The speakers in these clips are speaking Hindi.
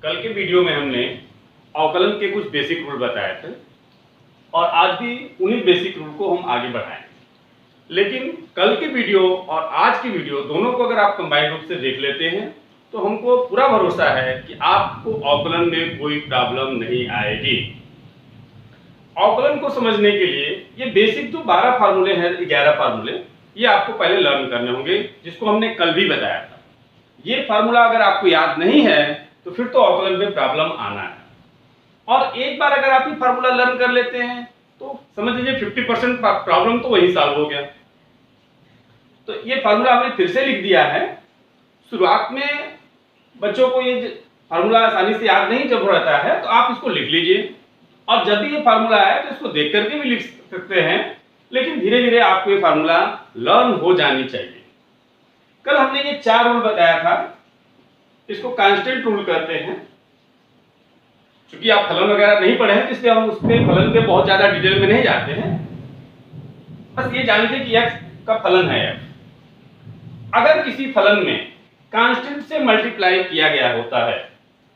कल के वीडियो में हमने अवकलन के कुछ बेसिक रूल बताए थे और आज भी उन्हीं बेसिक रूल को हम आगे बढ़ाएंगे। लेकिन कल की वीडियो और आज की वीडियो दोनों को अगर आप कंबाइंड रूप से देख लेते हैं तो हमको पूरा भरोसा है कि आपको अवकलन में कोई प्रॉब्लम नहीं आएगी। अवकलन को समझने के लिए ये बेसिक जो 12 फार्मूले हैं, 11 फार्मूले, ये आपको पहले लर्न करने होंगे, जिसको हमने कल भी बताया था। ये फार्मूला अगर आपको याद नहीं है तो फिर तो अवकलन में प्रॉब्लम आना है। और एक बार अगर आप ये फार्मूला लर्न कर लेते हैं तो समझ लीजिए 50% प्रॉब्लम तो वही सॉल्व हो गया। तो ये फार्मूला हमने फिर से लिख दिया है। शुरुआत में बच्चों को ये फार्मूला आसानी से याद नहीं जब रहता है तो आप इसको लिख लीजिए, और जब भी ये फार्मूला आए तो इसको देख करके भी लिख सकते हैं, लेकिन धीरे धीरे आपको ये फार्मूला लर्न हो जानी चाहिए। कल हमने ये 4 रूल बताया था, इसको कांस्टेंट रूल कहते हैं। क्योंकि आप फलन वगैरह नहीं पढ़े हैं इसलिए हम उसके फलन पे बहुत ज्यादा डिटेल में नहीं जाते हैं। बस ये जान लीजिए कि x का फलन है f। अगर किसी फलन में कांस्टेंट से मल्टीप्लाई किया गया होता है,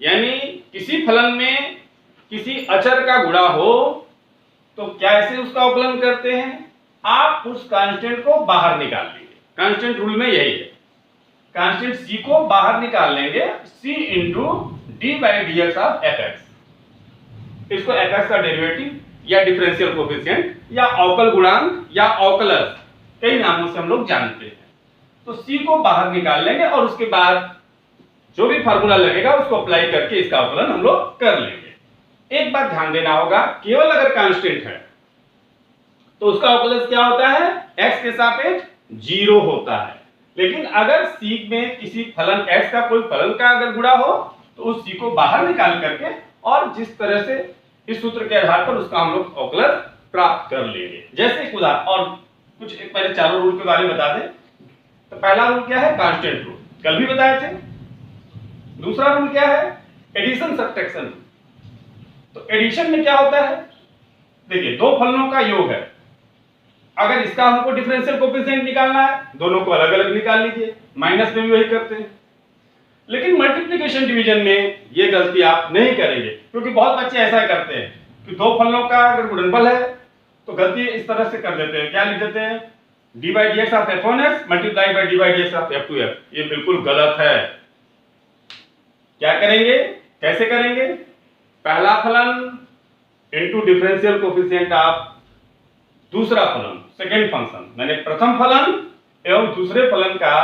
यानी किसी फलन में किसी अचर का गुणा हो, तो क्या ऐसे उसका अवकलन करते हैं? आप उस कांस्टेंट को बाहर निकाल लेंगे। कांस्टेंट रूल में यही है, कांस्टेंट c को बाहर निकाल लेंगे, c into d/dx of fx। इसको fx का डेरिवेटिव या डिफरेंशियल कोएफिशिएंट या अवकल गुणांक या अवकलज कई नामों से हम लोग जानते हैं। तो c को बाहर निकाल लेंगे और उसके बाद जो भी फार्मूला लगेगा उसको अप्लाई करके इसका अवकलन हम लोग कर लेंगे। एक बात ध्यान देना होगा, केवल अगर कांस्टेंट है तो उसका अवकलज क्या होता है? x के सापेक्ष 0 होता है। लेकिन अगर c में किसी फलन x का कोई फलन का अगर गुणा हो तो उस c को बाहर निकाल करके और जिस तरह से इस सूत्र के आधार पर उसका हम लोग अवकलज प्राप्त कर लेंगे। जैसे एक उदाहरण और कुछ पहले चारों रूल के बारे में बता दें। तो पहला रूल क्या है? कांस्टेंट रूल, कल भी बताए थे। दूसरा रूल क्या है? Addition subtraction. तो एडिशन में क्या होता है? देखिए, दो फलनों का योग है, अगर इसका हमको डिफरेंशियल कोएफिशिएंट निकालना है, दोनों को अलग अलग निकाल लीजिए। माइनस में भी वही करते हैं। लेकिन मल्टीप्लिकेशन डिवीजन में ये गलती आप नहीं करेंगे, क्योंकि बहुत बच्चे ऐसा करते हैं कि दो फलनों का अगर गुणनफल है तो गलती इस तरह से कर देते हैं। क्या लिख देते हैं? d/dx of f1x multiply by d/dx of f2x। ये बिल्कुल गलत है। क्या करेंगे? कैसे करेंगे? पहला फलन इनटू डिफरेंशियल कोएफिशिएंट ऑफ दूसरा फलन, सेकेंड फंक्शन, मैंने प्रथम फलन एवं दूसरे फलन का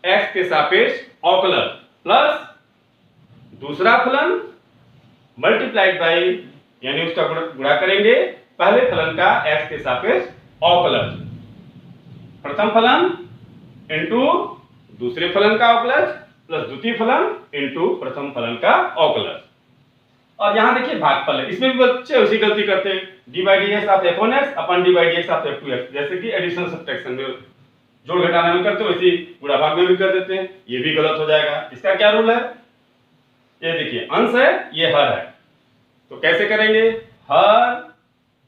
x के सापेक्ष अवकलन प्लस दूसरा फलन मल्टीप्लाइड बाय, यानी उसका गुणा करेंगे पहले फलन का x के सापेक्ष अवकलन। प्रथम फलन इनटू दूसरे फलन का अवकलन प्लस द्वितीय फलन इनटू प्रथम फलन का अवकलन। और यहां देखिए भागफल है, इसमें भी बच्चे उसी गलती करते हैं, d/dx of f1x upon d/dx of f2x। जैसे कि एडिशन सब्ट्रैक्शन में जोड़ घटाने में करते हो, वैसे गुणा भाग में भी कर देते हैं। ये भी गलत हो जाएगा। इसका क्या रूल है? ये देखिए, अंश है, ये हर है, तो कैसे करेंगे? हर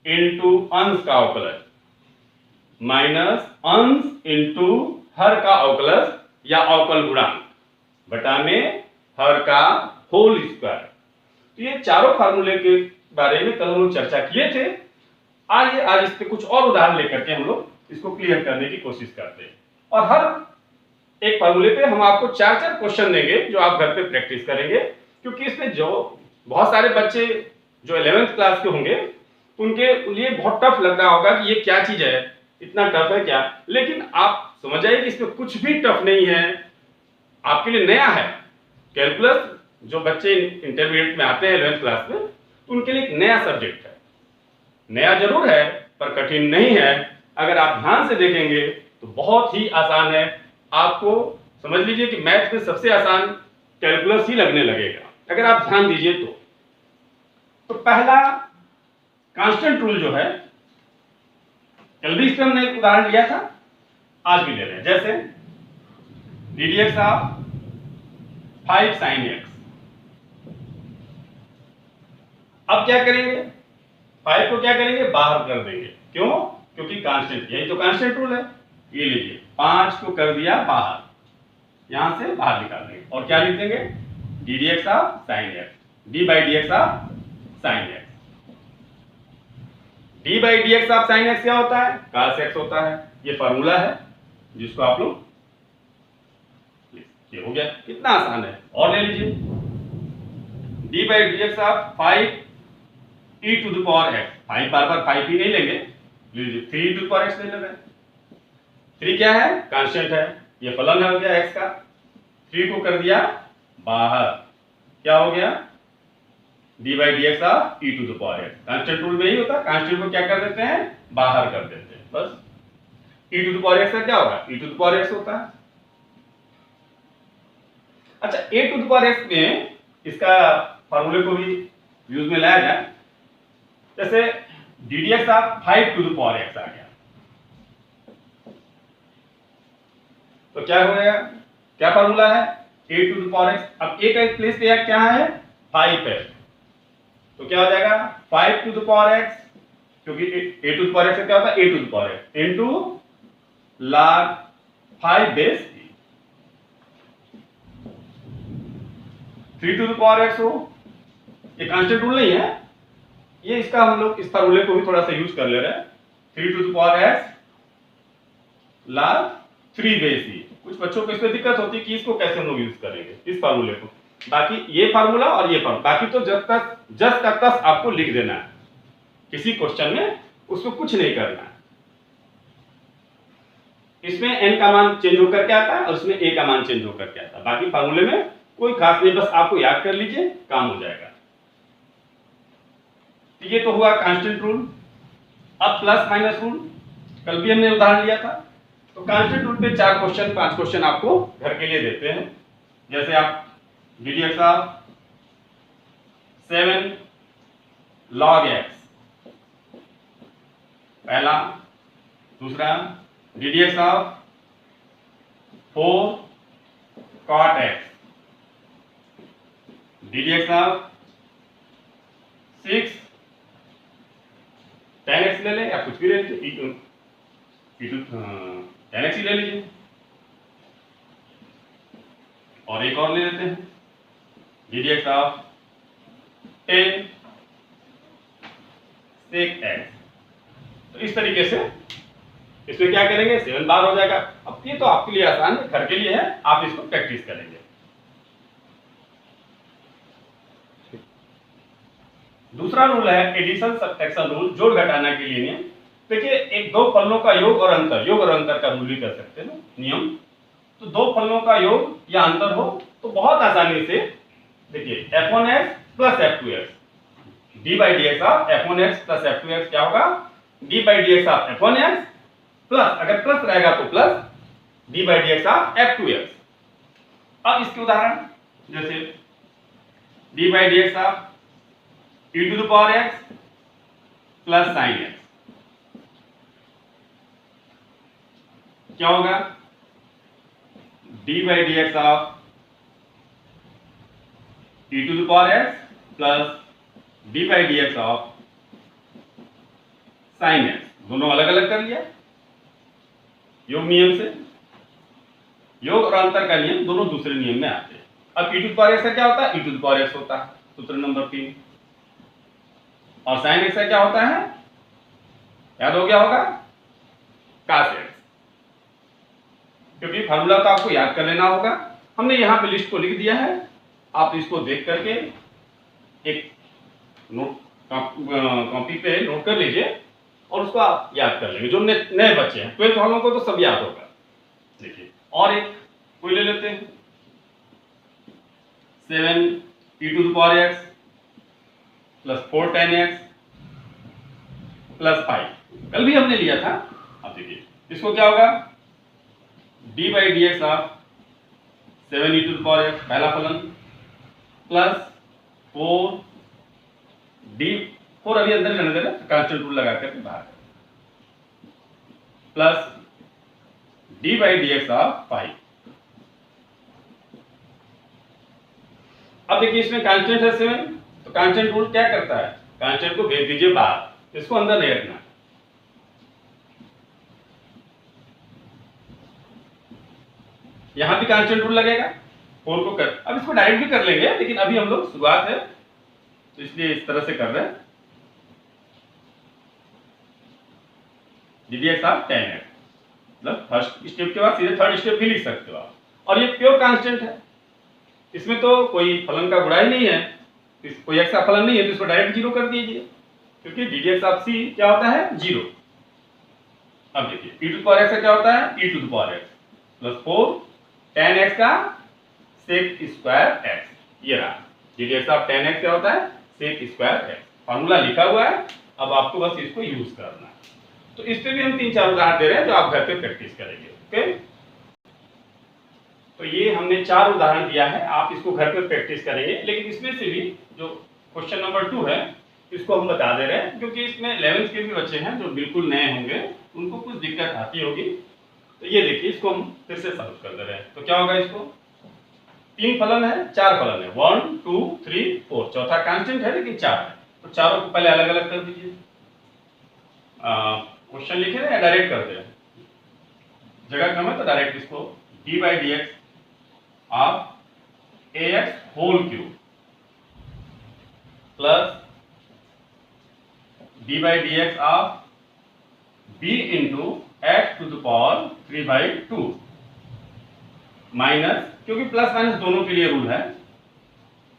इनटू अंश का अवकलन माइनस अंश इनटू हर का अवकलज या अवकल गुणांक बटा में हर का होल स्क्वायर। तो ये चारों फार्मूले के बारे में कल हम लोग चर्चा किए थे। आइए आज इस पे कुछ और उदाहरण लेकर के हम लोग इसको क्लियर करने की कोशिश करते हैं। और हर एक फार्मूले पे हम आपको 4-4 क्वेश्चन देंगे जो आप घर पे प्रैक्टिस करेंगे, क्योंकि इसमें जो बहुत सारे बच्चे जो 11th क्लास के होंगे उनके लिए बहुत टफ लग रहा होगा कि ये क्या चीज है, इतना टफ है क्या। लेकिन आप समझ जाइए कि इसमें कुछ भी टफ नहीं है, आपके लिए नया है। कैलकुलस जो बच्चे इंटरमीडिएट में आते हैं 11th क्लास में, उनके लिए एक नया सब्जेक्ट है। नया जरूर है पर कठिन नहीं है। अगर आप ध्यान से देखेंगे तो बहुत ही आसान है। आपको समझ लीजिए कि मैथ में सबसे आसान कैलकुलस ही लगने लगेगा अगर आप ध्यान दीजिए तो पहला कांस्टेंट रूल जो है, कल भी इस पर हमने एक उदाहरण लिया था, आज भी ले रहे हैं। जैसे ddx ऑफ 5 sin x। अब क्या करेंगे? 5 को क्या करेंगे? बाहर कर देंगे। क्यों? क्योंकि कांस्टेंट, यही तो कांस्टेंट रूल है। ये लीजिए, 5 को कर दिया बाहर, यहां से बाहर निकाल देंगे और क्या लिख देंगे? ddx of sin x। D by d x of sine x. D by d x of sine x क्या होता है? cos x होता है। ये फॉर्मूला है जिसको आप लोग, ये हो गया, कितना आसान है। और ले लीजिए d by d x of 5 e to the power x। 5 बार बार 5 ही नहीं लेंगे, लीजिए 3 e to the power x ले ले रहे हैं। 3 क्या है? कांस्टेंट है, ये फलन हो गया x का। 3 को कर दिया बाहर, क्या हो गया? D by d x of E to the power x. Constant rule में ही होता है, कांस्टेंट को क्या कर देते हैं? बाहर कर देते हैं, बस। ई टू द पावर एक्स का क्या होगा? ई टू द पावर एक्स होता है। अच्छा, ए टू द पावर एक्स में इसका फॉर्मूले को भी यूज में लाया जाए, जैसे D D x of 5 to the power X आ गया, तो क्या हो गया? क्या फॉर्मूला है? A to the power X. अब ए का प्लेस पे क्या है? 5 है, तो क्या हो जाएगा? 5 टू द पावर एक्स, क्योंकि A to the power X क्या होता है? A to the power X into log 5 base 3 to the power X हो। ये कांस्टेंट रूल नहीं है, ये इसका हम लोग इस फॉर्मूले को भी थोड़ा सा यूज कर ले रहे हैं। 3 to the power X log 3 base E. कुछ बच्चों को इसमें दिक्कत होती है कि इसको कैसे हम लोग यूज करेंगे, इस फॉर्मूले को। बाकी ये फार्मूला और ये फार्मूला, बाकी तो जस का तस आपको लिख देना है। किसी क्वेश्चन में उसको कुछ नहीं करना है। इसमें n का मान चेंज होकर के आता है और इसमें a का मान चेंज होकर के आता है। बाकी फार्मूले में कोई खास नहीं, बस आपको याद कर लीजिए, काम हो जाएगा। ये तो हुआ कांस्टेंट रूल। अब प्लस माइनस रूल, कल भी हमने उदाहरण लिया था। तो कांस्टेंट रूल पे 4 क्वेश्चन 5 क्वेश्चन आपको घर के लिए देते हैं। जैसे आप D D x of 7 log x पहला, दूसरा D D x of 4 cot x, D D x of 6 tan x ले लें या कुछ भी ले लीजिए, tan x ही ले लीजिए। और एक और ले लेते हैं D D x of 10 sec x। तो इस तरीके से इसमें क्या करेंगे? 7 बार हो जाएगा। अब ये तो आपके लिए आसान है, घर के लिए है, आप इसको प्रैक्टिस करेंगे। दूसरा रूल है एडिशन सब्ट्रैक्शन रूल, जोड़ घटाना के लिए नियम। देखिए, एक दो फलनों का योग और अंतर का रूल भी कर सकते हैं ना नियम। तो दो फलनों का योग या अंतर हो तो बहुत आसानी से देखिए f1x plus f2x, d by d x of f1x plus f2x क्या होगा? D by d x of f1x plus, अगर प्लस रहेगा तो plus d by d x of f2x। अब इसके उदाहरण, जैसे d by d x of e to the power x plus sine x क्या होगा? D by d x of e to the power x plus d by d x of sign x। दोनों अलग अलग कर लिया योग नियम से। योग और अंतर का नियम दोनों दूसरे नियम में आते हैं। अब e to the power x का क्या होता है? e to the power x होता है, सूत्र नंबर 3। और साइन x का क्या होता है? याद हो गया होगा, cos x। क्योंकि फार्मूला तो आपको याद कर लेना होगा, हमने यहां पे लिस्ट को लिख दिया है। आप इसको देख करके एक नोट कॉपी पे नोट कर लीजिए और उसको आप याद कर लेंगे। जो नए बच्चे हैं 12th वालों को तो सब याद होगा। देखिए, और एक कोई ले लेते हैं 7 e to the power x plus 4 tan x plus 5, कल भी हमने लिया था। अब देखिए इसको क्या होगा? D by d x of 7 e to the power x पहला फलन प्लस 4 4 अभी अंदर रहने दे रहे, कांस्टेंट रूल लगा करके बाहर, plus d by d x of 5। अब देखिए इसमें कांस्टेंट है 7, तो कांस्टेंट रूल क्या करता है? कांस्टेंट को भेज दीजिए बाहर, इसको अंदर नहीं रखना। यहां भी कांस्टेंट रूल लगेगा 4 को कर। अब इसको डायरेक्ट भी कर लेंगे, लेकिन अभी हम लोग शुरुआत है तो इसलिए इस तरह से कर रहे हैं ddx ऑफ tan x, मतलब फर्स्ट स्टेप के बाद सीधे थर्ड स्टेप भी लिख सकते हो आप। और ये प्योर कांस्टेंट है, इसमें तो कोई फलन का गुणा ही नहीं है, कोई x का फलन नहीं है, तो इसको डायरेक्ट जीरो कर दीजिए, क्योंकि ddx ऑफ c क्या होता है जीरो। अब देखिए e to the power x का क्या होता है e to the power x plus 4 tan x का sec स्क्वायर x, ये रहा ddx ऑफ tan x क्या होता है sec स्क्वायर x, फार्मूला लिखा हुआ है, अब आपको बस इसको यूज करना है। तो इस पे भी हम 3-4 उदाहरण दे रहे हैं जो आप घर पे प्रैक्टिस करेंगे। ओके, तो ये हमने 4 उदाहरण दिया है, आप इसको घर पे प्रैक्टिस करेंगे। लेकिन इसमें से भी जो क्वेश्चन नंबर 2 है इसको हम बता दे रहे हैं, क्योंकि इसमें 11th के भी बच्चे हैं जो बिल्कुल नए होंगे, उनको कुछ दिक्कत आती होगी। तो ये देखिए, इसको हम फिर से सॉल्व कर दे रहे हैं। तो क्या होगा, इसको 3 फलन है, 4 फलन है, 1 2 3 4, चौथा कांस्टेंट है लेकिन 4 है, तो चारों को पहले अलग अलग कर दीजिए। क्वेश्चन लिखे ना या डायरेक्ट करते हैं, जगह कम है तो डायरेक्ट इसको d by d x of a x whole cube plus d by d x of b into x to the power 3/2 minus, क्योंकि प्लस माइनस दोनों के लिए रूल है,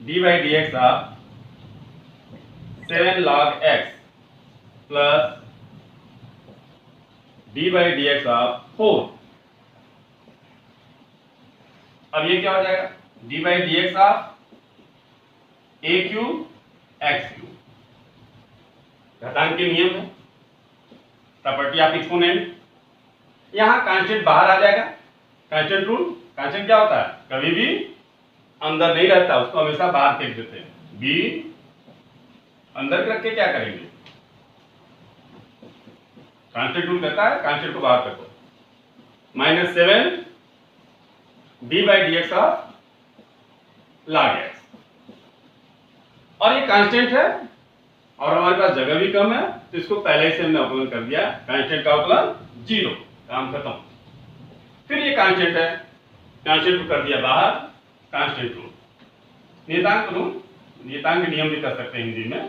d by d x of 7 log x plus d by d x of 4। अब ये क्या हो जाएगा d by d x of a cube x cube, घातांक के नियम है, प्रॉपर्टी ऑफ एक्सपोनेंट। यहां कांस्टेंट बाहर आ जाएगा, कांस्टेंट रूल, कांस्टेंट क्या होता है कभी भी अंदर नहीं रहता, उसको हमेशा बाहर फेंक देते हैं। b अंदर रख के क्या करेंगे, कांस्टेंट रूल कहता है कांस्टेंट को बाहर फेंको, -7 d by d x of log x, और ये कांस्टेंट है और हमारे पास जगह भी कम है, तो इसको पहले से हमने अवकलन कर दिया, कांस्टेंट का अवकलन 0, काम खत्म। फिर ये कांस्टेंट है, कांस्टेंट को कर दिया बाहर, कांस्टेंट रूल, नियतांक रूल, नियतांक नियम भी कर सकते हैं हिंदी में।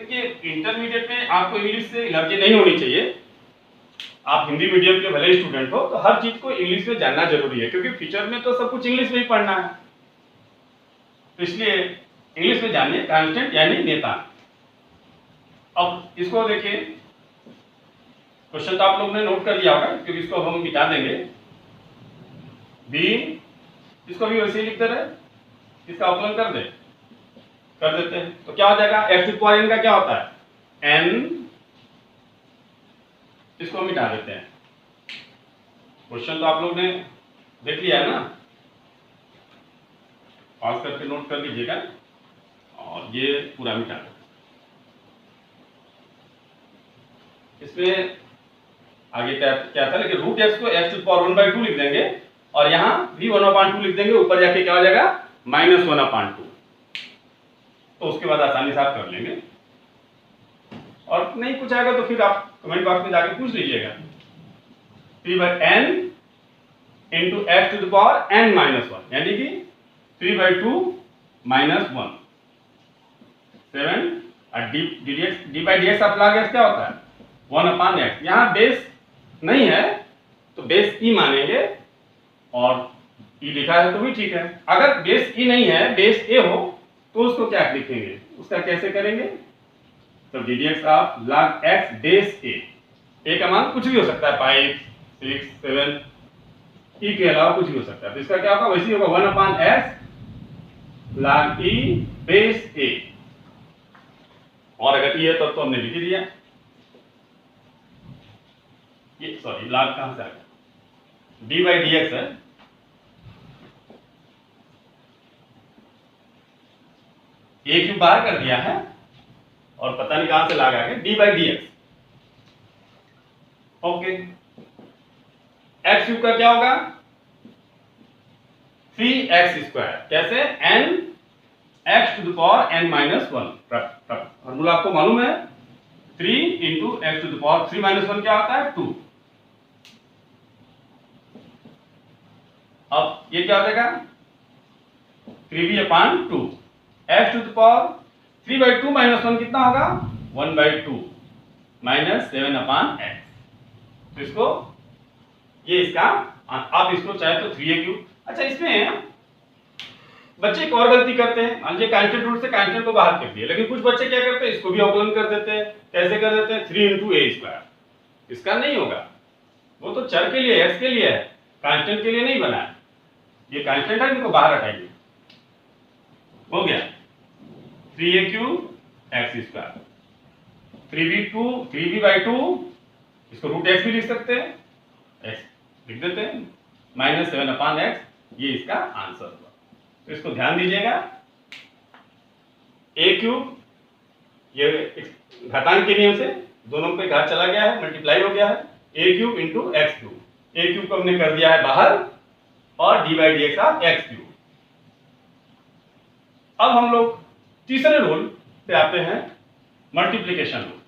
देखिए इंटरमीडिएट में आपको इंग्लिश से एलर्जी नहीं होनी चाहिए, आप हिंदी मीडियम के भले स्टूडेंट हो तो हर चीज को इंग्लिश में जानना जरूरी है, क्योंकि फ्यूचर में तो सब कुछ इंग्लिश में ही पढ़ना है, तो इसलिए इंग्लिश में जानिए कांस्टेंट यानी नियतांक। अब इसको देखिए, क्वेश्चन तो आप लोग ने नोट कर लिया होगा, क्योंकि इसको हम मिटा देंगे, b इसको भी वैसे ही लिखते रहे, इसका अवकलन कर देते हैं, तो क्या हो जाएगा x to the power n का क्या होता है n, इसको मिटा देते हैं। क्वेश्चन तो आप लोग ने देख लिया है ना, पास करके नोट कर लीजिएगा, और ये पूरा मिटा देते हैं। इसमें आगे क्या था, लेकिन रूट एक्स को x टू द पावर 1/2 लिख देंगे, और यहाँ भी 1/2 लिख देंगे, ऊपर जाके क्या हो जाएगा -1/2, तो उसके बाद आसानी से आप कर लेंगे, और नहीं कुछ आएगा तो फिर आप कमेंट बॉक्स में जाके पूछ लीजिएगा। 3/n into x to the power n-1, यानी कि 3/2 -1 7, और d बाई डी एक्स आप log x क्या होता है 1/x, यहाँ बेस नहीं है तो बेस e मानेंगे, और e लिखा है तो भी ठीक है। अगर बेस e नहीं है, बेस a हो, तो उसको क्या लिखेंगे, उसका कैसे करेंगे, तो ddx of log x base a का मान कुछ भी हो सकता है, 5 6 7, e के अलावा कुछ भी हो सकता है, तो इसका क्या होगा वैसे ही होगा 1/x log e base a, और अगर e है तो हमने लिख ही दिया, ये सॉरी log कहां से आ गया, d बाई डी एक्स है, a क्यूब बाहर कर दिया है, और पता नहीं कहां से log आ गया d by d x. Okay, x cube का क्या होगा 3x², कैसे n x to the power n-1, formula आपको मालूम है, 3 into x to the power 3-1 क्या होता है 2। अब ये क्या हो जाएगा 3b/2, x to the power 3/2 minus 1 कितना होगा 1/2 माइनस 7/x। तो इसको ये इसका आप इसको चाहे तो 3a क्यूब। अच्छा इसमें बच्चे एक और गलती करते हैं, मान लीजिए कांस्टेंट रूट से कांस्टेंट को बाहर कर दिया, लेकिन कुछ बच्चे क्या करते हैं इसको भी अवकलन कर देते हैं। कैसे कर देते हैं 3 × a²। इसका नहीं होगा, वो तो चर के लिए x के लिए है, कांस्टेंट के लिए नहीं बना है। ये कांस्टेंट है, इनको बाहर हटाइए, हो गया 3a³ x²। 3b/2 इसको √x भी लिख सकते हैं, x लिख देते हैं माइनस 7/x। ये इसका आंसर हुआ। तो इसको ध्यान दीजिएगा, a³ ये घातांक के नियम से दोनों पे घात चला गया है, मल्टीप्लाई हो गया है, a³ × x³। a³ को हमने कर दिया है बाहर और d/dx ऑफ x³। अब हम लोग तीसरे रूल पे आते हैं, मल्टीप्लिकेशन रूल।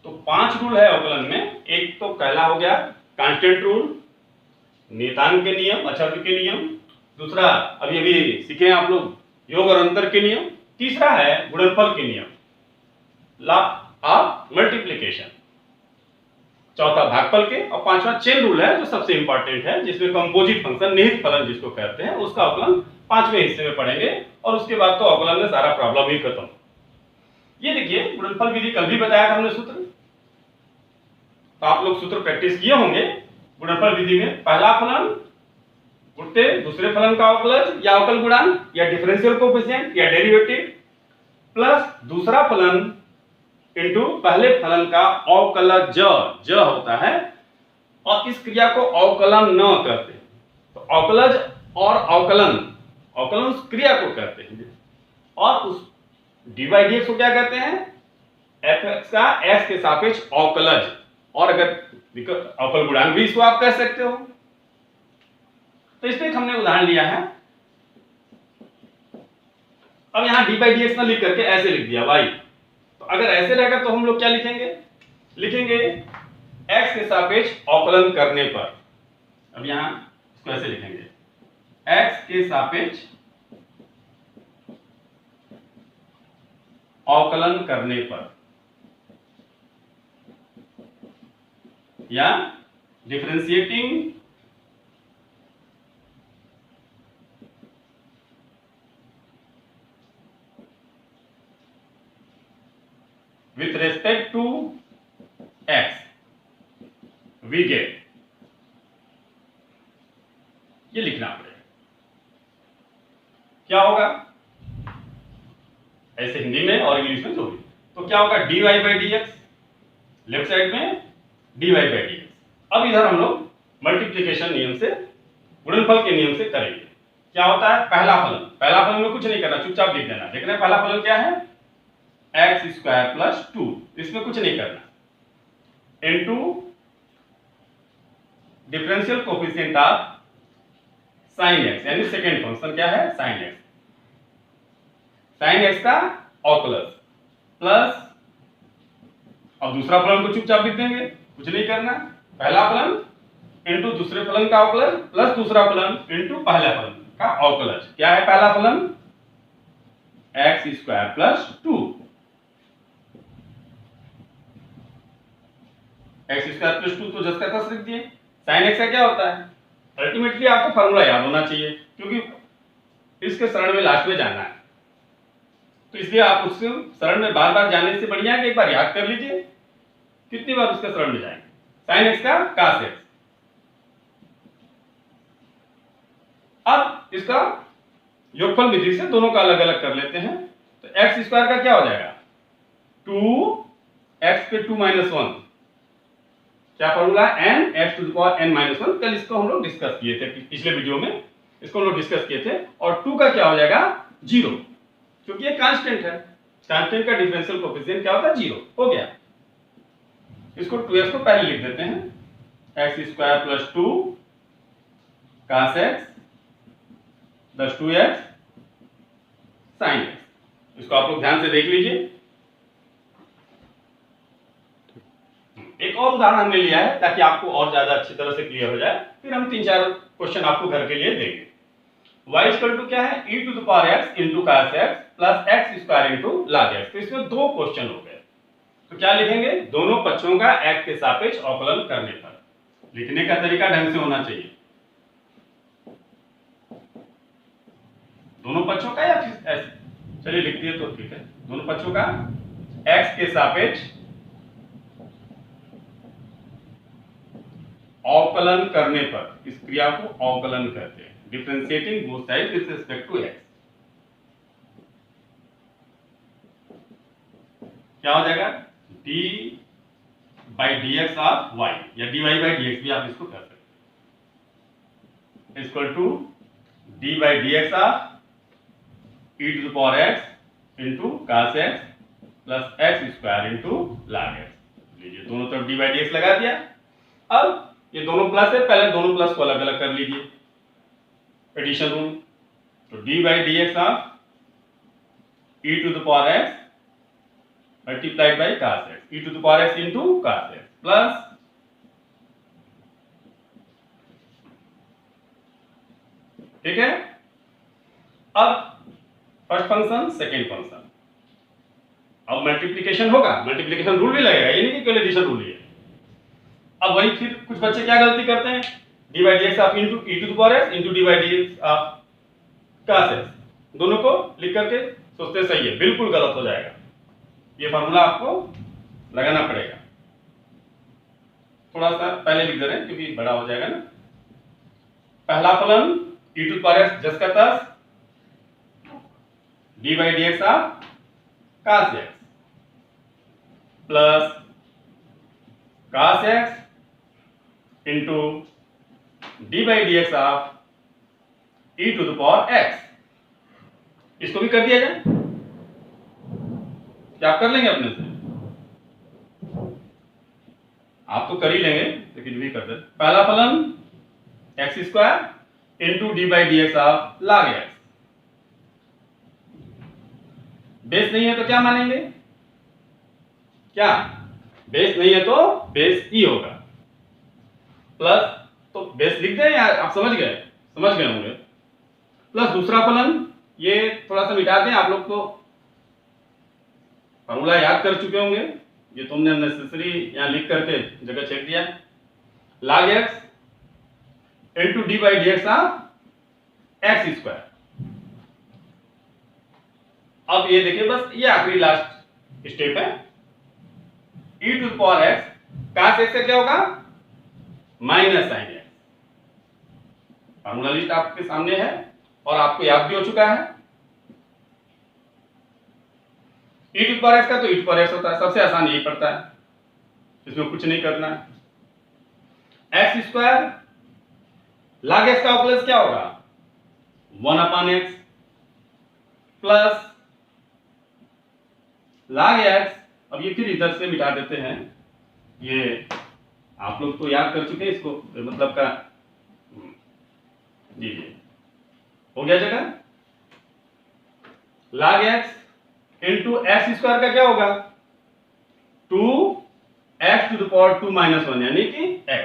तो 5 रूल है अवकलन में। एक तो पहला हो गया कांस्टेंट रूल, नियतांक के नियम, अचर के नियम। दूसरा अभी अभी सीखे हैं आप लोग योग और अंतर के नियम। तीसरा है गुणनफल के नियम, लॉ ऑफ मल्टीप्लिकेशन। चौथा भागफल के, और पांचवा चेन रूल है जो सबसे इंपॉर्टेंट है, जिसमें कंपोजिट फंक्शन निहित फलन जिसको कहते हैं, उसका अवकलन 5वें हिस्से में पढ़ेंगे और उसके बाद तो अवकलन में सारा प्रॉब्लम ही खत्म। ये देखिए गुणनफल विधि कल भी बताया था हमने सूत्र, तो आप लोग सूत्र प्रैक्टिस किए होंगे। गुणनफल विधि में पहला फलन गुणते दूसरे फलन का अवकलज या अवकल गुणांक या डिफरेंशियल कोएफिशिएंट या डेरिवेटिव प्लस दूसरा फलन इनटू पहले फलन का अवकलज ज होता है, और इस क्रिया को अवकलन न करते तो अवकलज और अवकलन उस क्रिया को करते हैं, और उस dy/dx को क्या कहते हैं fx का x के सापेक्ष अवकलज, और अगर अवकल गुणांक भी इसको आप कह सकते हो। तो इसमें हमने उदाहरण लिया है। अब यहां dy/dx ना लिख करके ऐसे लिख दिया y, तो अगर ऐसे रहेगा तो हम लोग क्या लिखेंगे x के सापेक्ष अवकलन करने पर। अब यहां इसको ऐसे लिखेंगे x के सापेक्ष अवकलन करने पर, या differentiating with respect to x we get, ये लिखना पड़ेगा। क्या होगा ऐसे हिंदी में और इंग्लिश में जो भी, तो क्या होगा dy/dx, लेफ्ट साइड में dy/dx। अब इधर हम लोग मल्टीप्लिकेशन नियम से, गुणनफल के नियम से करेंगे। क्या होता है पहला फलन में कुछ नहीं करना, चुपचाप लिख देना। देखना पहला फलन क्या है x² + 2, इसमें कुछ नहीं करना, into differential coefficient of sin x, यानी सेकेंड फंक्शन क्या है sin x। sin x का अवकलज प्लस, अब दूसरा फलन को चुपचाप लिख देंगे, कुछ नहीं करना। पहला फलन इनटू दूसरे फलन का अवकलज प्लस दूसरा फलन इनटू पहला फलन का अवकलज। क्या है पहला फलन x² + 2, x² + 2 तो जस का तस लिख दिए। sin x का क्या होता है, अल्टीमेटली आपको फार्मूला याद होना चाहिए, क्योंकि इसके शरण में लास्ट में जाना है, तो इसलिए आप उसके शरण में बार बार जाने से बढ़िया है कि एक बार याद कर लीजिए, कितनी बार उसके शरण में जाएंगे। sin x का cos x। अब इसका योगफल विधि से दोनों का अलग अलग कर लेते हैं। तो x² का क्या हो जाएगा 2x पे 2 - 1, क्या फॉर्मूला n x⁻n-1। कल इसको हम लोग डिस्कस किए थे, पिछले वीडियो में इसको हम लोग डिस्कस किए थे। और 2 का क्या हो जाएगा 0, क्योंकि ये कांस्टेंट है, कांस्टेंट का डिफरेंशियल कोएफिशिएंट क्या होता है 0, हो गया। इसको 2x को पहले लिख देते हैं, x² + 2 cos x + 2x sin x। इसको आप लोग ध्यान से देख लीजिए। एक और उदाहरण हमने लिया है ताकि आपको और ज्यादा अच्छी तरह से क्लियर हो जाए, फिर हम 3-4 क्वेश्चन आपको घर के लिए देंगे। y इक्वल टू क्या है, e to the power x into cos x plus x square into log x। तो इसमें दो क्वेश्चन हो गए, तो क्या लिखेंगे, दोनों पक्षों का x के सापेक्ष अवकलन करने पर। लिखने का तरीका ढंग से होना चाहिए, दोनों पक्षों का या फिर ऐसे, चलिए लिख दिए तो ठीक है, दोनों पक्षों का x के सापेक्ष अवकलन करने पर, इस क्रिया को अवकलन कहते हैं, differentiating both side with respect to x। क्या हो जाएगा, d by d x of y या dy बाई dx भी आप इसको कर सकते हैं, equal to d by d x of e to the power x into cos x plus x square into log x। लीजिए दोनों तरफ d बाई डी एक्स लगा दिया। अब ये दोनों प्लस है, पहले दोनों प्लस को अलग अलग कर लीजिए, एडिशन रूल। तो d by d x of e to the power x multiplied by cos x, e to the power x into cos x plus ठीक है। अब फर्स्ट फंक्शन सेकेंड फंक्शन, अब मल्टीप्लिकेशन होगा, मल्टीप्लिकेशन रूल भी लगेगा, ये नहीं कि केवल एडिशन रूल ही है। अब वही फिर कुछ बच्चे क्या गलती करते हैं, d by d x of into e to the power x into d by d x of cos x, दोनों को लिख करके सोचते सही है, बिल्कुल गलत हो जाएगा। ये फार्मूला आपको लगाना पड़ेगा, थोड़ा सा पहले लिख दे रहे हैं क्योंकि बड़ा हो जाएगा ना। पहला फलन e to the power x जस का तस d by d x of cos x plus cos x into d by d x of e to the power x। इसको भी कर दिया जाए, क्या आप कर लेंगे अपने से, आप तो कर ही लेंगे लेकिन भी कर दे। पहला फलन x square into d by d x of log x। Base नहीं है तो क्या मानेंगे, क्या बेस नहीं है तो बेस ई होगा, प्लस तो बेस लिख दें या आप समझ गए होंगे, प्लस दूसरा फलन, ये थोड़ा सा मिटा दें, आप लोग तो फॉर्मूला याद कर चुके होंगे, ये तुमने नेसेसरी यहां लिख करके जगह चेक दिया, log x into d by d x of x square. अब ये देखिए, बस ये आखिरी लास्ट स्टेप है, e to the power x cos x से क्या होगा, minus sine x। Formula list आपके सामने है और आपको याद भी हो चुका है। e to the power x का तो e to the power x होता है, सबसे आसान यही पड़ता है, इसमें कुछ नहीं करना है। x स्क्वायर log x का प्लस क्या होगा, 1/x प्लस log x। अब ये फिर इधर से मिटा देते हैं, ये आप लोग तो याद कर चुके हैं इसको, मतलब का जी हो गया जगह। log x into x square का क्या होगा, 2x to the power 2 minus 1 यानी कि x।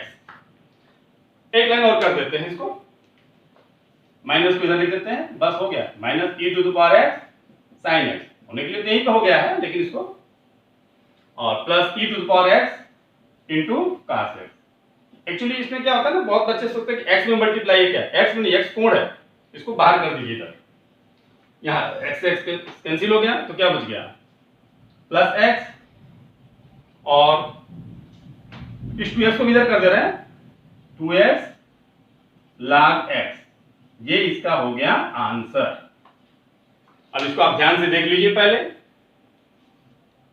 एक लाइन और कर देते हैं इसको, माइनस को इधर लिख देते हैं, बस हो गया, minus e to the power x sine x होने के लिए तो यही पे हो गया है, लेकिन इसको और plus e to the power x into cos x। Actually इसमें क्या होता है ना, बहुत बच्चे सोचते हैं कि x में मल्टीप्लाई है, क्या x में नहीं, x कोण है, इसको बाहर कर दीजिए इधर, यहाँ x से x कैंसिल हो गया तो क्या बच गया, प्लस x और इस 2x को भी इधर कर दे रहे हैं, 2x log x, ये इसका हो गया आंसर। अब इसको आप ध्यान से देख लीजिए पहले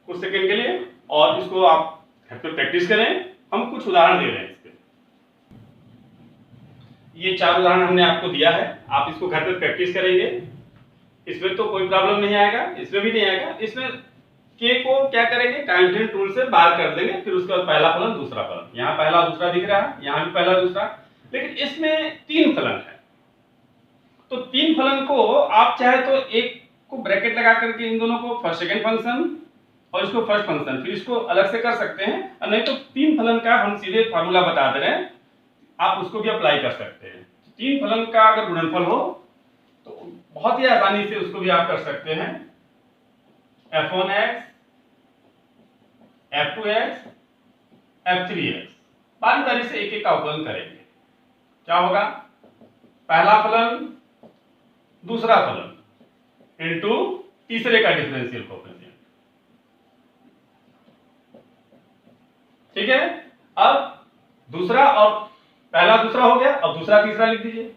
कुछ सेकंड के लिए, और इसको आप घर पे प्रैक्टिस करें। हम कुछ उदाहरण दे रहे हैं इसके, ये 4 उदाहरण हमने आपको दिया है, आप इसको घर पे प्रैक्टिस करेंगे, इसमें तो कोई प्रॉब्लम नहीं आएगा, इसमें भी नहीं आएगा। इसमें के को क्या करेंगे, कांस्टेंट रूल से बाहर कर देंगे, फिर उसके बाद पहला फलन दूसरा फलन, यहाँ पहला दूसरा दिख रहा है, यहाँ भी पहला दूसरा, लेकिन इसमें 3 फलन है, तो 3 फलन को आप चाहे तो एक को ब्रैकेट लगा करके इन दोनों को फर्स्ट सेकंड फंक्शन और इसको फर्स्ट फंक्शन, फिर इसको अलग से कर सकते हैं, और नहीं तो 3 फलन का हम सीधे फार्मूला बता दे रहे हैं, आप उसको भी अप्लाई कर सकते हैं। तीन फलन का अगर गुणनफल हो तो बहुत ही आसानी से उसको भी आप कर सकते हैं। f1x, f2x, f3x, बारी बारी से एक एक का अवकलन करेंगे। क्या होगा? पहला फलन दूसरा फलन इनटू तीसरे का डिफरेंशियल कोएफिशिएंट। ठीक है, अब दूसरा और पहला दूसरा हो गया, अब दूसरा तीसरा लिख दीजिए।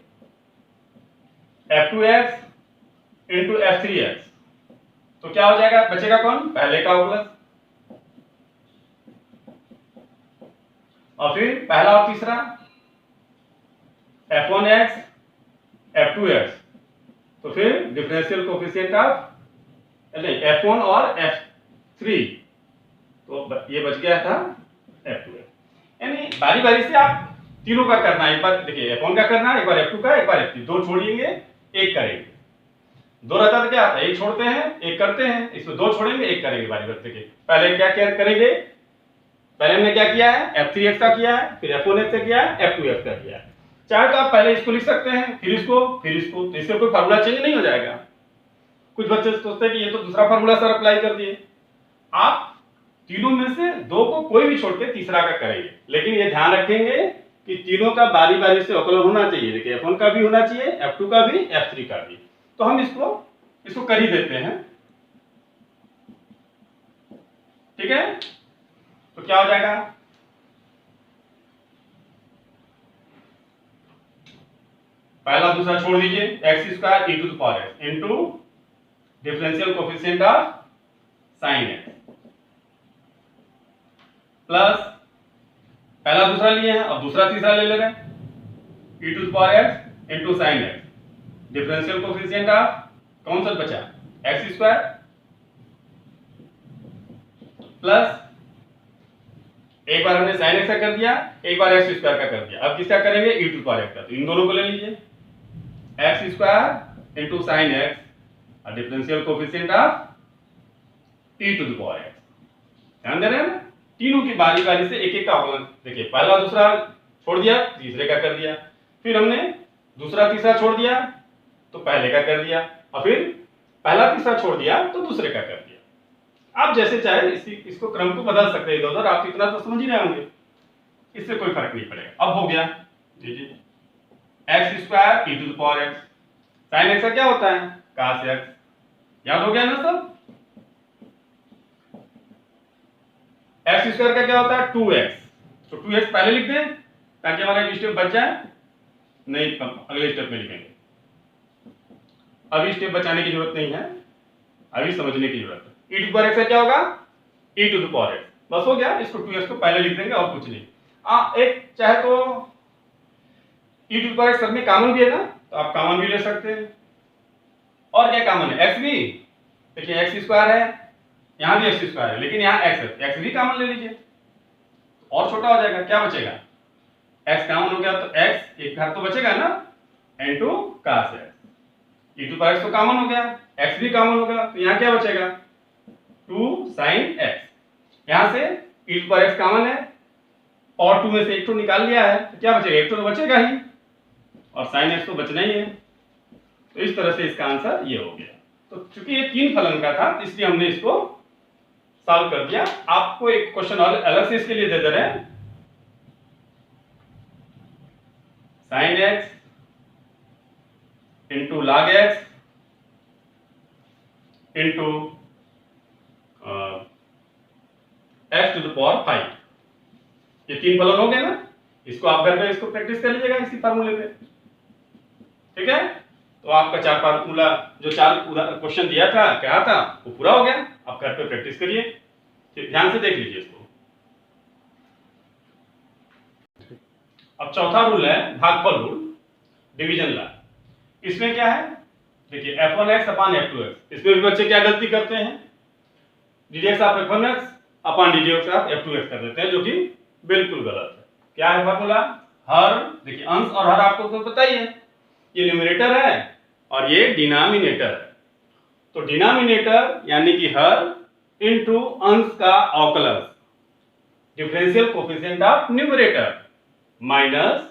f2x इंटू f3x, तो क्या हो जाएगा? बचेगा कौन? पहले का अवकलन, और फिर पहला और तीसरा f1x, f2x, तो फिर डिफरेंशियल कोएफिशिएंट ऑफ नहीं f1 और f3, तो ये बच गया था f2x। यानी बारी बारी से आप तीनों का करना है। एक बार देखिए f1 का करना है, एक बार f2 का, एक बार f3, दो छोड़िएंगे एक करेंगे। दो रहता तो क्या आता है? एक छोड़ते हैं एक करते हैं, इसमें दो छोड़ेंगे एक करेंगे बारी बारी। देखिए पहले क्या क्या करेंगे? पहले हमने क्या किया है? f3x का किया है, फिर f1x का किया है, f2x का किया है। चाहे तो आप पहले इसको लिख सकते हैं, फिर इसको, फिर इसको, तो इससे कोई फार्मूला चेंज नहीं हो जाएगा। कुछ बच्चे सोचते हैं कि ये तो दूसरा फार्मूला सर अप्लाई कर दिए। आप तीनों में से दो को कोई भी छोड़ के तीसरा का करेंगे, लेकिन ये ध्यान रखेंगे कि तीनों का बारी बारी से अवकलन होना चाहिए। देखिए f1 का भी होना चाहिए, f2 का भी, f3 का भी। तो हम इसको कर ही देते हैं। ठीक है, तो क्या हो जाएगा? पहला दूसरा छोड़ दीजिए, x square E to the power x into differential coefficient of sine x, plus पहला दूसरा लिए हैं, अब दूसरा तीसरा ले ले रहे हैं, E to the power x into sine X, differential coefficient of कौन सा बचा? एक्स स्क्वायर, प्लस एक बार हमने साइन एक्स का कर दिया, एक बार एक्स स्क्वायर का कर दिया, अब किसका करेंगे? E to the power X का। तो इन दोनों को ले लीजिए, X square into sine X और differential coefficient of E to the power X. ध्यान दे रहे हैं ना? तीनों की बारी बारी से एक एक का अवकलन। देखिए पहला दूसरा छोड़ दिया, तीसरे का कर दिया, फिर हमने दूसरा तीसरा छोड़ दिया तो पहले का कर दिया, और फिर पहला तीसरा छोड़ दिया तो दूसरे का कर दिया। आप जैसे चाहे इसको क्रम को बदल सकते हैं इधर उधर, आप इतना तो समझ ही रहे होंगे, इससे कोई फर्क नहीं पड़ेगा। अब हो गया जी जी, X square E to the power X, sine X का क्या होता है? cos x। याद हो गया ना सब? एक्स स्क्वायर का क्या होता है? 2x, तो 2x पहले लिख दें ताकि हमारा एक स्टेप बच जाए। नहीं, अगले स्टेप में लिखेंगे, अभी स्टेप बचाने की जरूरत नहीं है, अभी समझने की जरूरत है। ई टू पावर एक्स का क्या होगा? ई टू द पावर एक्स, बस हो गया। इसको 2x को पहले लिख देंगे और कुछ नहीं। एक चाहे तो ई टू द पावर एक्स सब में कॉमन भी है ना, तो आप कॉमन भी ले सकते हैं। और क्या कॉमन है? एक्स भी, देखिए एक्स स्क्वायर है, यहां भी एक्स स्क्वायर है, लेकिन यहाँ एक्स है, एक्स भी कॉमन ले लीजिए और छोटा हो जाएगा। क्या बचेगा? एक्स कॉमन हो गया तो एक्स एक घर तो बचेगा ना, into cos x। E to power x तो कॉमन हो गया, एक्स भी कॉमन होगा, तो यहाँ क्या बचेगा? 2 sin x। यहां से ई टू पावर एक्स कॉमन है और 2 में से एक तो निकाल लिया है, तो क्या बचेगा? एक तो बचेगा ही, और sin x तो बचना ही है। तो इस तरह से इसका आंसर ये हो गया। तो चूंकि ये तीन फलन का था इसलिए हमने इसको सॉल्व कर दिया। आपको एक क्वेश्चन और अलग से इसके लिए दे रहे हैं, sin x into log x into x to the power 5। ये तीन फलन हो गए ना, इसको आप घर पे इसको प्रैक्टिस कर लीजिएगा इसी फार्मूले पे। ठीक है, तो आपका चार फार्मूला जो चार क्वेश्चन दिया था क्या था वो पूरा हो गया। आप घर पे प्रैक्टिस करिए, ध्यान से देख लीजिए इसको। अब चौथा रूल है भागफल रूल, डिवीजन लॉ। इसमें क्या है? देखिए f1x अपान f2x। इसमें भी बच्चे क्या गलती करते हैं? ddx of f1x upon ddx of f2x कर देते हैं, जो कि बिल्कुल गलत है। क्या है फार्मूला? हर, देखिए अंश और हर आपको तो पता ही है, ये न्यूमरेटर है और ये डिनोमिनेटर है। तो डिनोमिनेटर यानी कि हर इनटू अंश का अवकलन, differential coefficient of numerator minus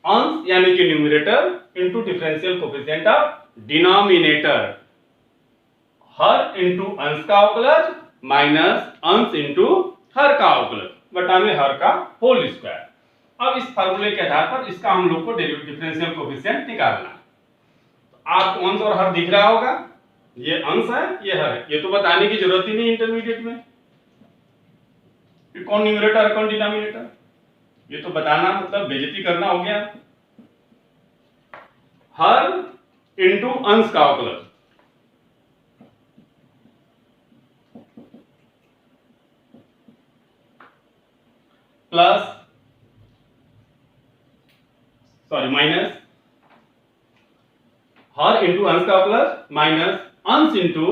अंश यानी कि numerator into differential coefficient of denominator, her into अंश का अवकलज माइनस अंश इंटू हर का अवकलज बटा में हर का होल स्क्वायर। अब इस फार्मूले के आधार पर इसका हम लोग को डिफरेंशियल कोफिशिएंट निकालना है। आपको अंश और हर दिख रहा होगा, ये अंश है ये हर है, ये तो बताने की जरूरत ही नहीं इंटरमीडिएट में कि कौन न्यूमरेटर कौन डिनोमिनेटर, ये तो बताना मतलब बेइज्जती करना हो गया। हर इंटू अंश का अवकलज प्लस माइनस हर इंटू अंश का अवकलज माइनस अंश इंटू,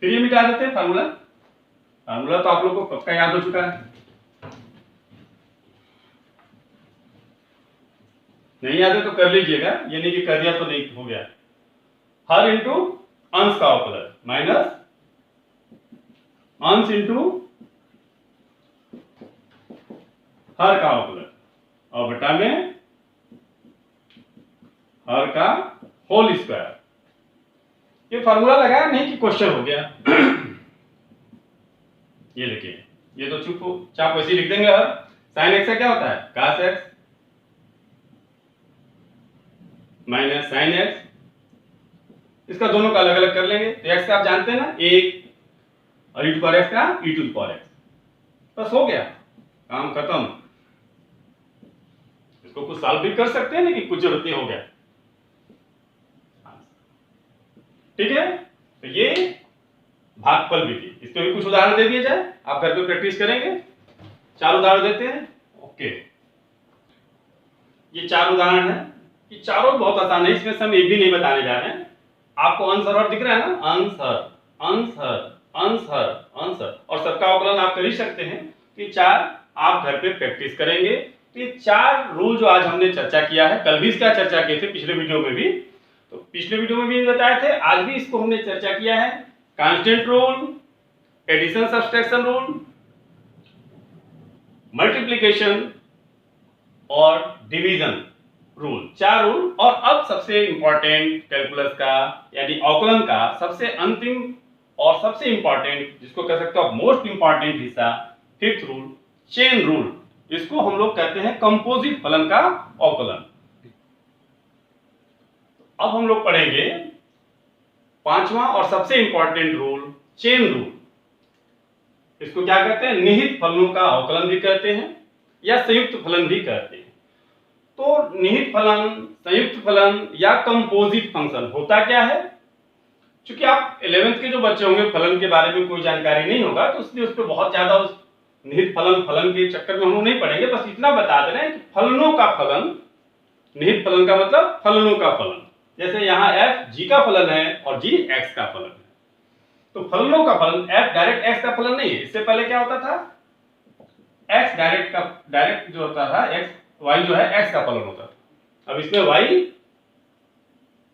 फिर ये मिटा देते हैं फार्मूला तो आप लोग को पक्का याद हो चुका है, नहीं याद है तो कर लीजिएगा, ये नहीं कि कर दिया तो नहीं हो गया। हर इंटू अंश का अवकलज माइनस अंश इंटू हर का अवकलज और बटा में हर का होल स्क्वायर। ये फार्मूला लगाया नहीं कि क्वेश्चन हो गया। ये देखिए, ये तो चुप हो चाप वैसे लिख देंगे। हर साइन एक्स का क्या होता है cos x minus sine x, इसका दोनों का अलग अलग कर लेंगे तो एक्स का आप जानते हैं ना एक, और ई टू पावर एक्स का ई टू पावर एक्स, बस हो गया काम खत्म। इसको कुछ सॉल्व भी कर सकते हैं लेकिन कुछ जरूरत नहीं, हो गया। ठीक है, तो ये भागफल विधि, इसके भी कुछ उदाहरण दे दिए जाए, आप घर पे प्रैक्टिस करेंगे। 4 उदाहरण देते हैं। ओके, ये 4 उदाहरण है, ये चारों बहुत आसान है, इसमें से हम एक भी नहीं बताने जा रहे हैं। आपको अंश हर दिख रहा है ना, अंश हर अंश हर अंश हर अंश हर, और सबका अवकलन आप कर ही सकते हैं। तो 4 आप घर पे प्रैक्टिस करेंगे। तो ये 4 रूल जो आज हमने चर्चा किया है, कल भी इसका चर्चा किए थे पिछले वीडियो में भी, तो पिछले वीडियो में भी बताए थे, आज भी इसको हमने चर्चा किया है। Constant rule, addition subtraction rule, multiplication और डिवीजन रूल, 4 रूल। और अब सबसे इंपॉर्टेंट कैलकुलस का यानी अवकलन का सबसे अंतिम और सबसे इंपॉर्टेंट, जिसको कह सकते हो मोस्ट इंपॉर्टेंट हिस्सा, 5th रूल, चेन रूल। इसको हम लोग कहते हैं कंपोजिट फलन का अवकलन। अब हम लोग पढ़ेंगे 5वां और सबसे इंपॉर्टेंट रूल, चेन रूल। इसको क्या कहते हैं, निहित फलनों का अवकलन भी कहते हैं या संयुक्त फलन भी कहते हैं। तो निहित फलन, संयुक्त फलन या कंपोजिट फंक्शन होता क्या है? क्योंकि आप 11th के जो बच्चे होंगे फलन के बारे में कोई जानकारी नहीं होगा, तो इसलिए उस पर बहुत ज्यादा उस निहित फलन के चक्कर में हम लोग नहीं पढ़ेंगे। बस इतना बता दे रहे हैं कि फलनों का फलन, निहित फलन का मतलब फलनों का फलन। जैसे यहाँ f g का फलन है और g x का फलन है, तो फलनों का फलन f डायरेक्ट x का फलन नहीं है। इससे पहले क्या होता था, x डायरेक्ट जो होता था y जो है x का फलन होता था। अब इसमें y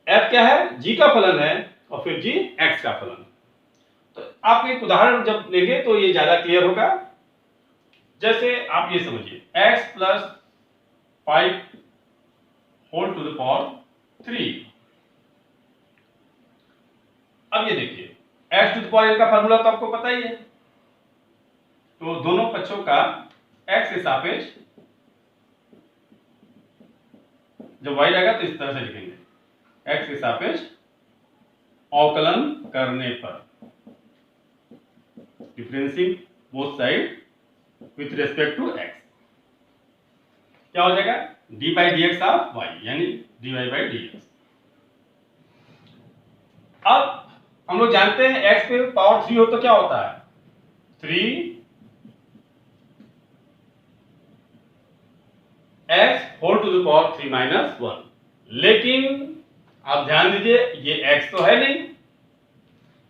f क्या है, g का फलन है और फिर g x का फलन। तो आप एक उदाहरण जब लेंगे तो ये ज्यादा क्लियर होगा। जैसे आप ये समझिए x + 5 whole to the power 3। अब ये देखिए x to the power n का फार्मूला तो आपको पता ही है, तो दोनों पक्षों का x के सापेक्ष जब y आएगा तो इस तरह से लिखेंगे, x के सापेक्ष अवकलन करने पर, differentiating both side with respect to x, क्या हो जाएगा d by dx of y यानी dy by dx। अब हम लोग जानते हैं x पे पावर 3 हो तो क्या होता है 3 x whole to the power 3 minus 1। लेकिन आप ध्यान दीजिए ये x तो है नहीं,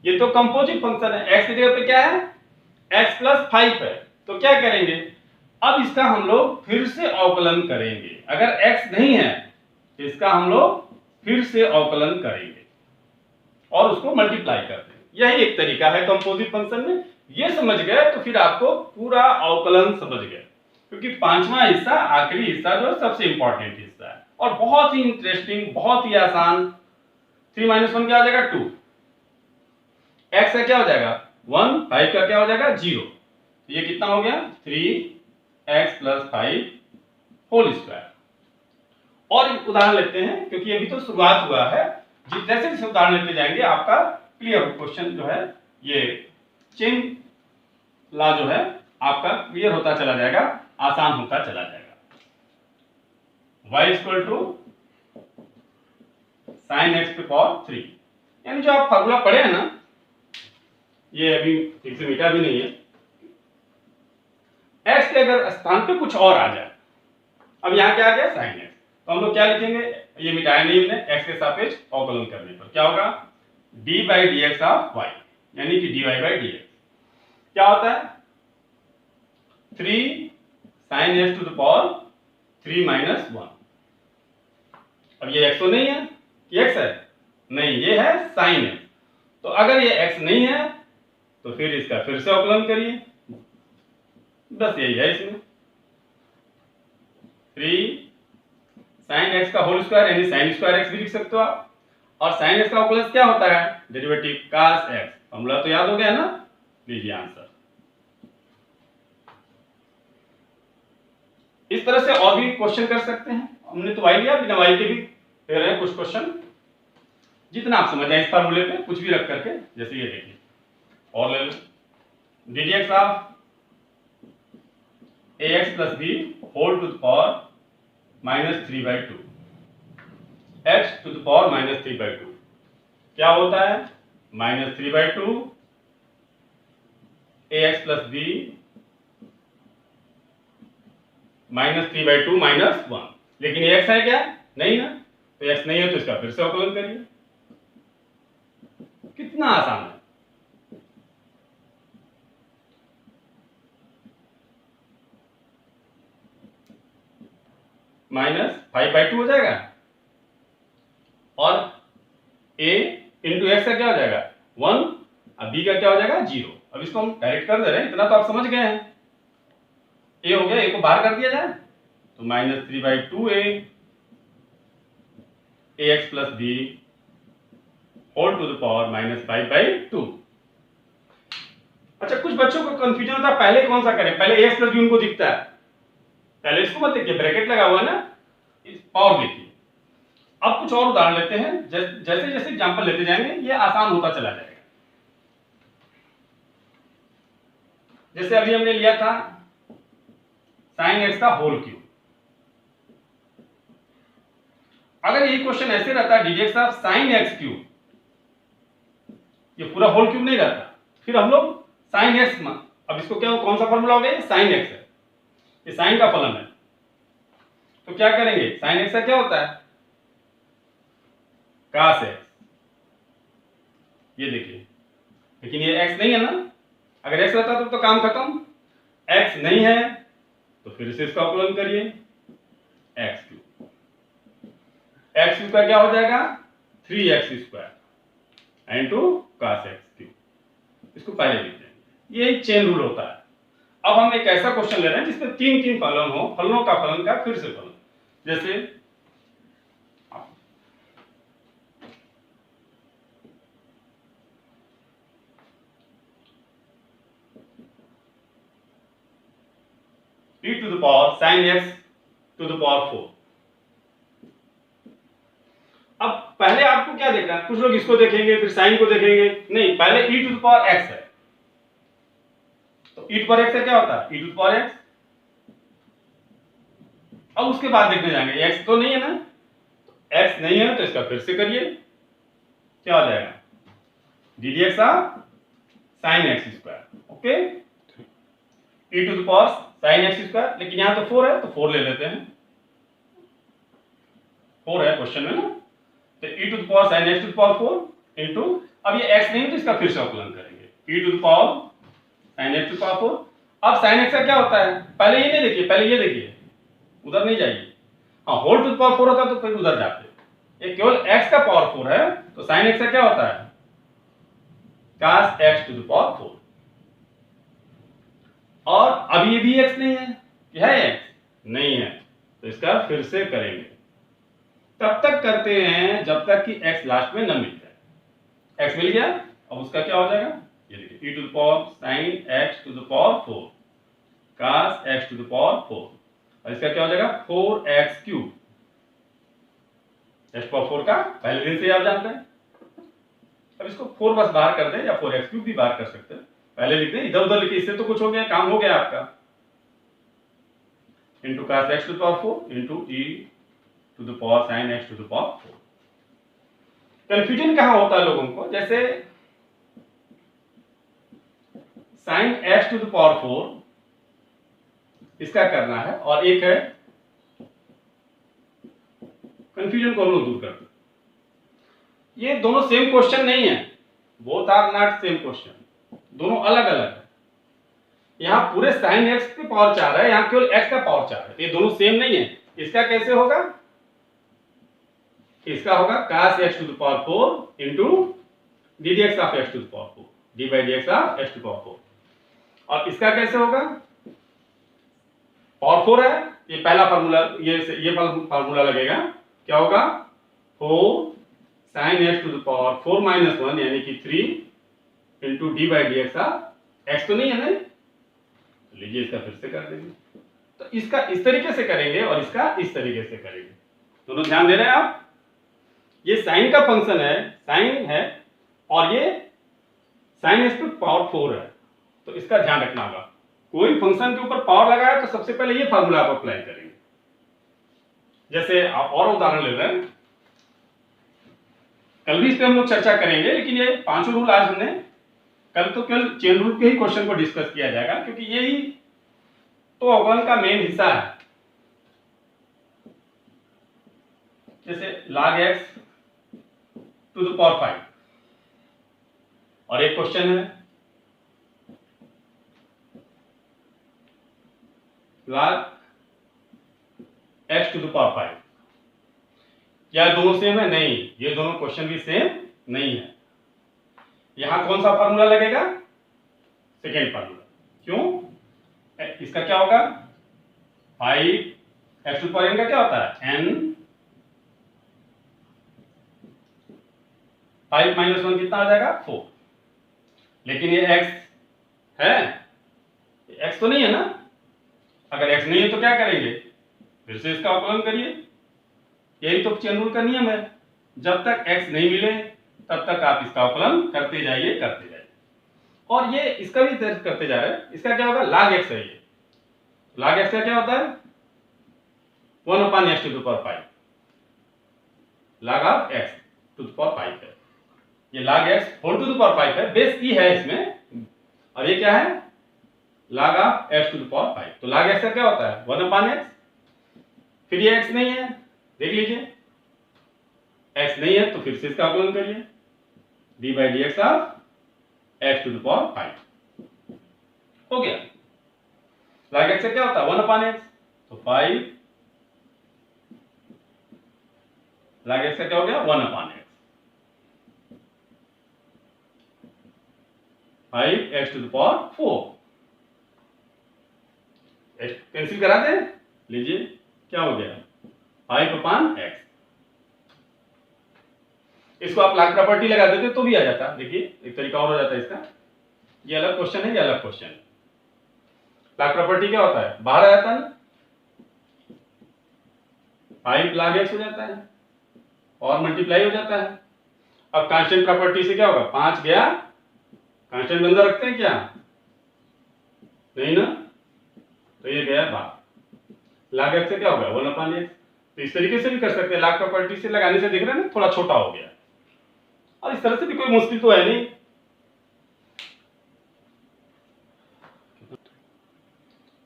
ये तो कंपोजिट फंक्शन है। x की जगह पे क्या है, x + 5 है, तो क्या करेंगे, अब इसका हम लोग फिर से अवकलन करेंगे। अगर x नहीं है तो इसका हम लोग फिर से अवकलन करेंगे और उसको मल्टीप्लाई करते हैं। यही एक तरीका है कंपोजिट फंक्शन में। ये समझ गए तो फिर आपको पूरा अवकलन समझ गए, क्योंकि 5वां हिस्सा आखिरी हिस्सा जो है सबसे इंपॉर्टेंट हिस्सा है और बहुत ही इंटरेस्टिंग, बहुत ही आसान, 3 - 1 क्या हो जाएगा 2, x का क्या हो जाएगा 1, 5 का क्या हो जाएगा 0, ये कितना हो गया 3x + 5 होल स्क्वायर। और एक उदाहरण लेते हैं क्योंकि अभी तो शुरुआत हुआ है, जैसे जैसे उदाहरण लेते जाएंगे आपका क्लियर क्वेश्चन जो है, ये चेन लॉ जो है आपका क्लियर होता चला जाएगा, आसान होता चला जाएगा। y = sin x⁴, यानी जो आप फार्मूला पढ़े हैं ना, ये अभी ठीक से मिटा भी नहीं है, x के अगर स्थान पे कुछ और आ जाए, अब यहाँ क्या आ गया sin x, तो हम लोग क्या लिखेंगे, ये मिटाया नहीं हमने, x के सापेक्ष अवकलन करने पर क्या होगा d/dx ऑफ y, यानी कि dy/dx क्या होता है 3 sin x⁴ 1। अब ये x तो नहीं है कि x है, नहीं, ये है sin x, तो अगर ये x नहीं है तो फिर इसका फिर से अवकलन करिए, बस यही है इसमें 3 sin x का होल स्क्वायर, यानी sin स्क्वायर x भी लिख सकते हो आप, और sin x का अवकलन क्या होता है डेरिवेटिव cos x, फॉर्मूला तो याद हो गया ना, लीजिए आंसर। इस तरह से और भी क्वेश्चन कर सकते हैं, हमने तो y लिया, बिना y के भी दे रहे हैं कुछ क्वेश्चन, जितना आप समझ आए इस फार्मूले पे कुछ भी रख करके, जैसे ये देखिए और ले लो ddx of ax + b whole to the power -3/2 x to the power -3/2 क्या होता है -3/2 ax + b -3/2 -1, लेकिन ये x है क्या, नहीं ना, तो x नहीं है तो इसका फिर से अवकलन करिए, कितना आसान है। -5/2 हो जाएगा, और a इंटू x का क्या हो जाएगा 1, अब b का क्या हो जाएगा 0। अब इसको हम डायरेक्ट कर दे रहे हैं, इतना तो आप समझ गए हैं, a हो गया, a को बाहर कर दिया जाए तो -3/2a ax + b whole to the power -5/2। अच्छा, कुछ बच्चों को कंफ्यूजन होता है पहले कौन सा करें, पहले ax + b उनको दिखता है, पहले इसको मत देखिए, ब्रैकेट लगा हुआ है ना, इस पावर देखिए। अब कुछ और उदाहरण लेते हैं, जैसे जैसे एग्जांपल लेते जाएंगे ये आसान होता चला जाएगा। जैसे अभी हमने लिया था sin x का होल क्यूब, अगर ये क्वेश्चन ऐसे रहता है ddx ऑफ sin x⁵, ये पूरा होल क्यूब नहीं रहता, फिर हम लोग sin x में, अब इसको क्या कौन सा फॉर्मूला हो गया, sin x है, ये sin का फलन है, तो क्या करेंगे sin x का क्या होता है cos x, ये देखिए, लेकिन ये x नहीं है ना, अगर x रहता तो काम खत्म, x नहीं है तो फिर से इसका अवकलन करिए x⁵, x⁵ का क्या हो जाएगा 3x² इनटू cos x⁵, इसको पहले लिख देंगे, ये एक चेन रूल होता है। अब हम एक ऐसा क्वेश्चन ले रहे हैं जिसमें 3 फलन हो, फलनों का फलन का फिर से फलन, जैसे e to the power sin x to the power 4। अब पहले आपको क्या देखना है, कुछ लोग इसको देखेंगे फिर साइन को देखेंगे, नहीं, पहले e to the power x है, तो e टू पावर x क्या होता है e to the power x, अब उसके बाद देखने जाएंगे x तो नहीं है ना, x नहीं है तो इसका फिर से करिए, क्या हो जाएगा ddx of sin x², okay, e to the power sin x², लेकिन यहां तो 4 है तो 4 ले लेते हैं, 4 है क्वेश्चन में ना, तो e to the power sin x to the power 4 into, अब ये x नहीं है तो इसका फिर से अवकलन करेंगे e to the power sin x to the power 4। अब sin x का क्या होता है, पहले ये नहीं देखिए, पहले ये देखिए, उधर नहीं जाइए, हाँ होल टू द पावर 4 होता तो फिर उधर जाते, ये केवल x का पावर 4 है, तो sin x का क्या होता है cos x to the power 4, और अब ये भी x नहीं है, यह है x नहीं है तो इसका फिर से करेंगे तब तक करते हैं जब तक कि x लास्ट में न मिल जाए। x मिल गया, अब उसका क्या हो जाएगा, ये देखिए e to the power sin x to the power 4 cos x to the power 4, और इसका क्या हो जाएगा 4x क्यूब। x पावर 4 का पहले दिन से आप जानते हैं। अब इसको 4 बस बाहर कर दें या 4x क्यूब भी बाहर कर सकते हैं, पहले लिख दें, इधर उधर लिखे, इससे तो कुछ हो गया, काम हो गया आपका। Into cos x to the power 4 into e to the power sin x to the power 4। Confusion कहां होता है लोगों को, जैसे sin x to the power 4 इसका करना है, और एक है, कंफ्यूजन को हम लोग दूर करते हैं। ये दोनों सेम क्वेश्चन नहीं है, both are not same question, दोनों अलग अलग है। यहां पूरे sin x की पावर 4 है, यहां केवल x का पावर 4 है, ये दोनों सेम नहीं है। इसका कैसे होगा, इसका होगा cos x to the power 4 into ddx of x to the power 4, d by dx of x to the power 4। और इसका कैसे होगा, पावर 4 है, ये पहला फार्मूला, ये फार्मूला लगेगा, क्या होगा 4 sin x to the power 4 minus 1 यानी कि 3 into d by d x x तो नहीं है ना, तो लीजिए इसका फिर से कर देंगे। तो इसका इस तरीके से करेंगे और इसका इस तरीके से करेंगे, दोनों ध्यान दे रहे हैं आप। ये साइन का फंक्शन है, साइन है, और ये sin x टू पावर 4 है, तो इसका ध्यान रखना होगा। कोई फंक्शन के ऊपर पावर लगाया तो सबसे पहले ये फार्मूला आप अप्लाई करेंगे। जैसे आप और उदाहरण ले रहे हैं, कल भी इस पे हम लोग चर्चा करेंगे, लेकिन ये पांचों रूल आज हमने, कल तो केवल चेन रूल के ही क्वेश्चन को डिस्कस किया जाएगा, क्योंकि यही तो अवकलन का मेन हिस्सा है। जैसे log x to the power 5, और एक क्वेश्चन है log x to the power 5। क्या दोनों सेम है? नहीं, ये दोनों क्वेश्चन भी सेम नहीं है। यहां कौन सा फार्मूला लगेगा, सेकेंड फार्मूला। क्यों, इसका क्या होगा 5 x टू पावर n का क्या होता है n, 5 माइनस 1 कितना आ जाएगा 4। लेकिन ये x है, x तो नहीं है ना, अगर x नहीं है तो क्या करेंगे, फिर से इसका अवकलन करिए। यही तो चेन रूल का नियम है, जब तक x नहीं मिले तब तक आप इसका अवकलन करते जाइए करते जाइए। और ये इसका भी करते जा रहे हैं, इसका क्या होगा log x है, ये log x का क्या होता है 1/x to the power 5, log of x to the power 5 है, ये log x whole to the power 5 है, बेस e है इसमें, और ये क्या है log of x to the power 5। तो log x का क्या होता है 1/x, फिर ये x नहीं है, देख लीजिए x नहीं है तो फिर से इसका अवकलन करिए, d by d x of x to the power 5 हो गया। log x का क्या होता है 1/x, तो 5 log x का क्या हो गया 1/x, 5x to the power 4। Cancel करा दें, लीजिए क्या हो गया 5/x। इसको आप लॉग प्रॉपर्टी लगा देते तो भी आ जाता, देखिए एक तरीका और हो जाता है इसका। ये अलग क्वेश्चन है, ये अलग क्वेश्चन है। लॉग प्रॉपर्टी क्या होता है, बाहर आ जाता है ना, 5 log x हो जाता है और मल्टीप्लाई हो जाता है। अब कांस्टेंट प्रॉपर्टी से क्या होगा, 5 गया, कांस्टेंट अंदर रखते हैं क्या, नहीं ना, तो ये गया बाहर, log x से क्या होगा 1/x। तो इस तरीके से भी कर सकते हैं, लॉग प्रॉपर्टी से लगाने से देख रहे हैं ना थोड़ा छोटा हो गया, और इस तरह से भी कोई मुश्किल तो है नहीं।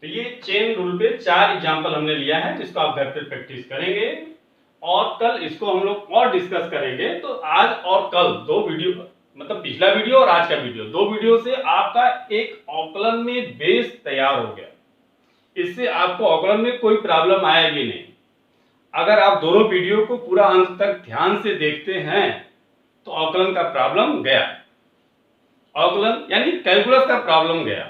तो ये चेन रूल पे 4 एग्जांपल हमने लिया है, जिसको आप घर पे प्रैक्टिस करेंगे और कल इसको हम लोग और डिस्कस करेंगे। तो आज और कल 2 वीडियो, मतलब पिछला वीडियो और आज का वीडियो, 2 वीडियो से आपका एक अवकलन में बेस तैयार हो गया। इससे आपको अवकलन में कोई प्रॉब्लम आएगी नहीं। अगर आप दोनों वीडियो को पूरा अंत तक ध्यान से देखते हैं तो अवकलन का प्रॉब्लम गया, अवकलन यानी कैलकुलस का प्रॉब्लम गया।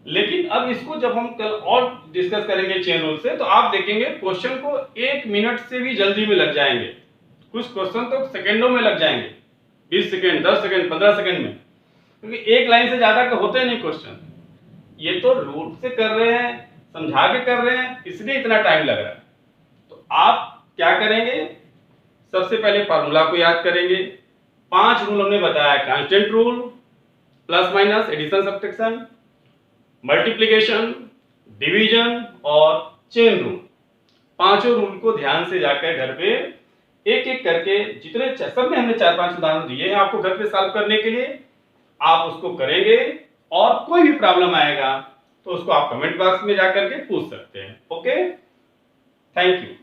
लेकिन अब इसको जब हम कल और डिस्कस करेंगे चेन रूल से, तो आप देखेंगे क्वेश्चन को 1 मिनट से भी जल्दी में लग जाएंगे, कुछ क्वेश्चन तो सेकंडों में लग जाएंगे, 20 सेकंड, 10 सेकंड, 15 सेकंड में, क्योंकि एक लाइन से ज्यादा के होते नहीं क्वेश्चन। ये तो रूट से कर रहे हैं, समझा के कर रहे हैं, इसलिए इतना टाइम लग रहा है। तो आप क्या करेंगे, सबसे पहले फार्मूला को याद करेंगे। 5 रूल हमने बताया, constant rule, plus minus, addition subtraction, multiplication, division और चेन रूल। पांचों रूल को ध्यान से जाकर घर पे एक एक करके, जितने सब में हमने 4-5 उदाहरण दिए हैं आपको घर पे सॉल्व करने के लिए, आप उसको करेंगे। और कोई भी प्रॉब्लम आएगा तो उसको आप कमेंट बॉक्स में जाकर के पूछ सकते हैं। Okay, thank you.